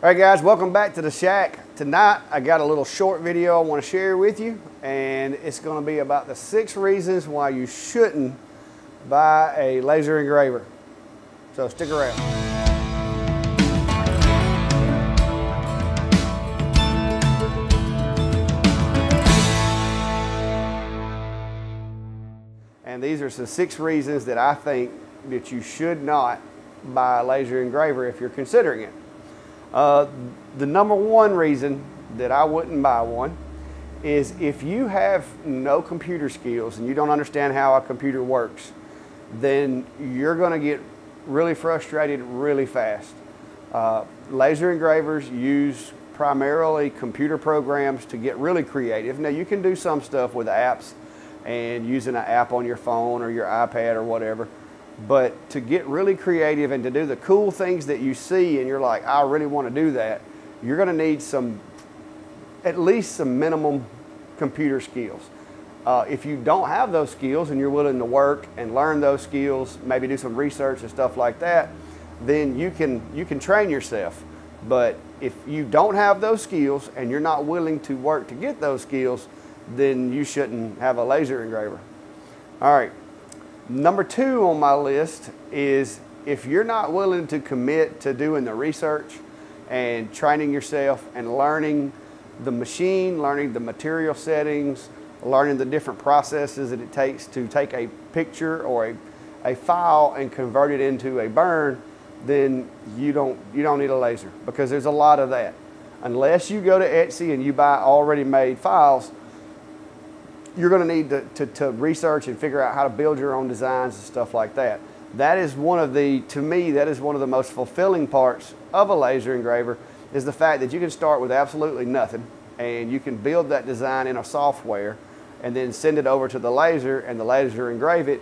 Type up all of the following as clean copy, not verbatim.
All right guys, welcome back to the shack. Tonight I got a little short video I want to share with you, and it's going to be about the 6 reasons why you shouldn't buy a laser engraver. So stick around. And these are the 6 reasons that I think that you should not buy a laser engraver if you're considering it. The number 1 reason that I wouldn't buy one is if you have no computer skills and you don't understand how a computer works, then you're going to get really frustrated really fast. Laser engravers use primarily computer programs to get really creative. Now you can do some stuff with apps and using an app on your phone or your iPad or whatever. But to get really creative and to do the cool things that you see and you're like, I really want to do that, you're going to need at least some minimum computer skills. If you don't have those skills and you're willing to work and learn those skills, maybe do some research and stuff like that, then you can train yourself. But if you don't have those skills and you're not willing to work to get those skills, then you shouldn't have a laser engraver. All right. Number 2 on my list is if you're not willing to commit to doing the research and training yourself and learning the machine, learning the material settings, learning the different processes that it takes to take a picture or a file and convert it into a burn, then you don't need a laser, because there's a lot of that. Unless you go to Etsy and you buy already made files, you're going to need to research and figure out how to build your own designs and stuff like that. That is to me, that is one of the most fulfilling parts of a laser engraver, is the fact that you can start with absolutely nothing and you can build that design in a software and then send it over to the laser and the laser engrave it,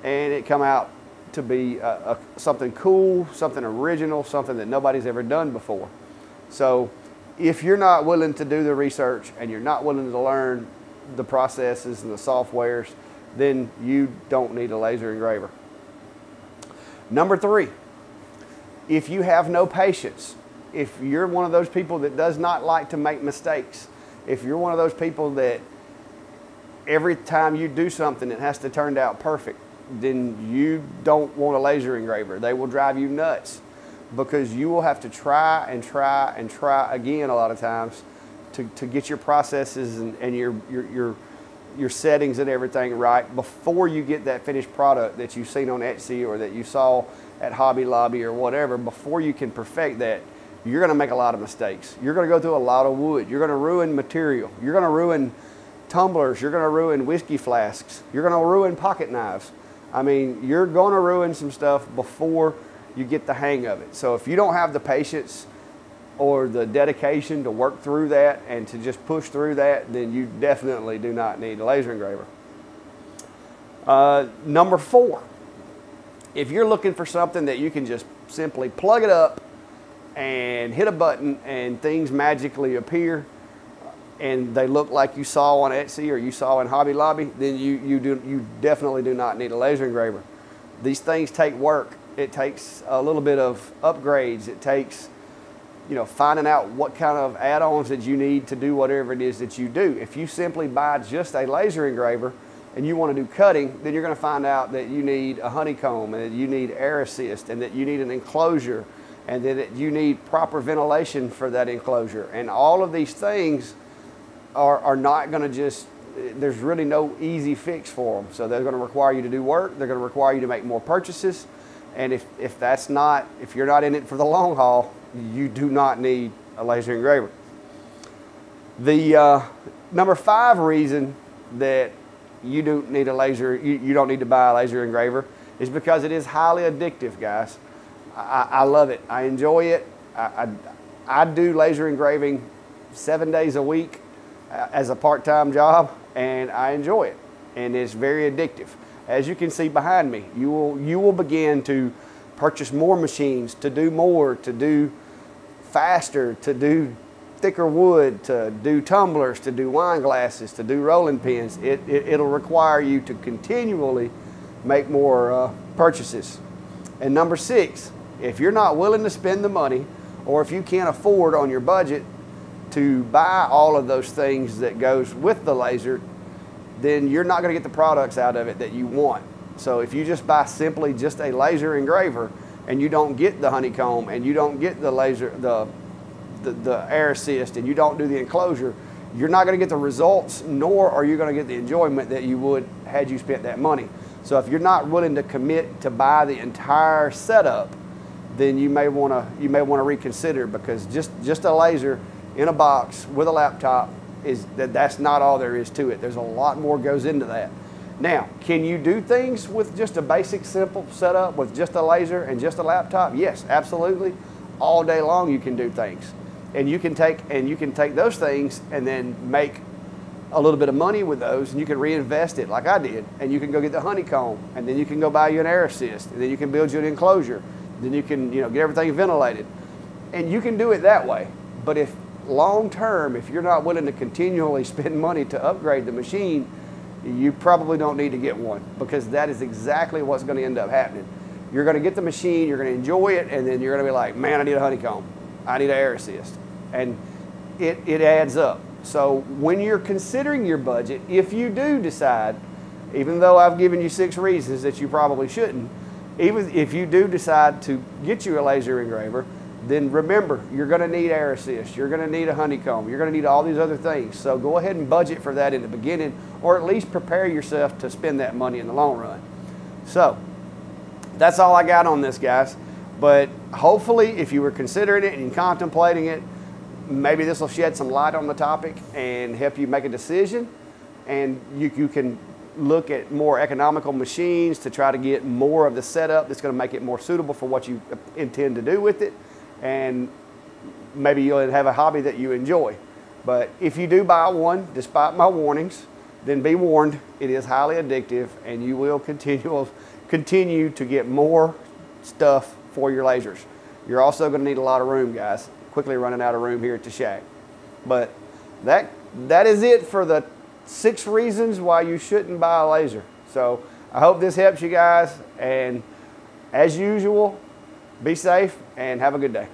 and it come out to be something cool, something original, something that nobody's ever done before. So if you're not willing to do the research and you're not willing to learn the processes and the softwares, then you don't need a laser engraver. Number 3, if you have no patience, if you're one of those people that does not like to make mistakes, if you're one of those people that every time you do something it has to turn out perfect, then you don't want a laser engraver. They will drive you nuts, because you will have to try and try and try again a lot of times to get your processes and your settings and everything right before you get that finished product that you've seen on Etsy or that you saw at Hobby Lobby or whatever. Before you can perfect that, you're going to make a lot of mistakes. You're going to go through a lot of wood. You're going to ruin material. You're going to ruin tumblers. You're going to ruin whiskey flasks. You're going to ruin pocket knives. I mean, you're going to ruin some stuff before you get the hang of it. So if you don't have the patience or the dedication to work through that and to just push through that, then you definitely do not need a laser engraver. Number 4, if you're looking for something that you can just simply plug it up and hit a button and things magically appear and they look like you saw on Etsy or you saw in Hobby Lobby, then you definitely do not need a laser engraver. These things take work. It takes a little bit of upgrades. It takes finding out what kind of add-ons that you need to do whatever it is that you do. If you simply buy just a laser engraver and you want to do cutting, then you're going to find out that you need a honeycomb and that you need air assist and that you need an enclosure and that you need proper ventilation for that enclosure. And all of these things are not going to there's really no easy fix for them. So they're going to require you to do work. They're going to require you to make more purchases. And if you're not in it for the long haul, you do not need a laser engraver. The number 5 reason that you don't need to buy a laser engraver is because it is highly addictive, guys. I love it. I enjoy it. I do laser engraving 7 days a week as a part-time job, and I enjoy it. And it's very addictive. As you can see behind me, you will begin to purchase more machines, to do more, to do faster, to do thicker wood, to do tumblers, to do wine glasses, to do rolling pins. It'll require you to continually make more purchases. And number 6, if you're not willing to spend the money or if you can't afford on your budget to buy all of those things that goes with the laser, then you're not going to get the products out of it that you want. So if you just buy simply just a laser engraver and you don't get the honeycomb and you don't get the laser, the air assist, and you don't do the enclosure, you're not going to get the results, nor are you going to get the enjoyment that you would had you spent that money. So if you're not willing to commit to buy the entire setup, then you may want to reconsider, because just a laser in a box with a laptop that's not all there is to it. There's a lot more goes into that. Now, can you do things with just a basic simple setup with just a laser and just a laptop? Yes, absolutely. All day long you can do things. And you can take those things and then make a little bit of money with those, and you can reinvest it like I did, and you can go get the honeycomb, and then you can go buy you an air assist, and then you can build you an enclosure, then you can get everything ventilated, and you can do it that way. But if long term, if you're not willing to continually spend money to upgrade the machine, you probably don't need to get one, because that is exactly what's going to end up happening. You're going to get the machine, you're going to enjoy it, and then you're going to be like, man, I need a honeycomb, I need an air assist, and it adds up. So when you're considering your budget, if you do decide, even though I've given you 6 reasons that you probably shouldn't, even if you do decide to get you a laser engraver, then remember, you're going to need air assist, you're going to need a honeycomb, you're going to need all these other things. So go ahead and budget for that in the beginning, or at least prepare yourself to spend that money in the long run. So that's all I got on this, guys. But hopefully, if you were considering it and contemplating it, maybe this will shed some light on the topic and help you make a decision. And you can look at more economical machines to try to get more of the setup that's going to make it more suitable for what you intend to do with it. And maybe you'll have a hobby that you enjoy. But if you do buy one, despite my warnings, then be warned, it is highly addictive, and you will continue to get more stuff for your lasers. You're also going to need a lot of room, guys. Quickly running out of room here at the shack. But that is it for the 6 reasons why you shouldn't buy a laser. So I hope this helps you guys, and as usual, be safe and have a good day.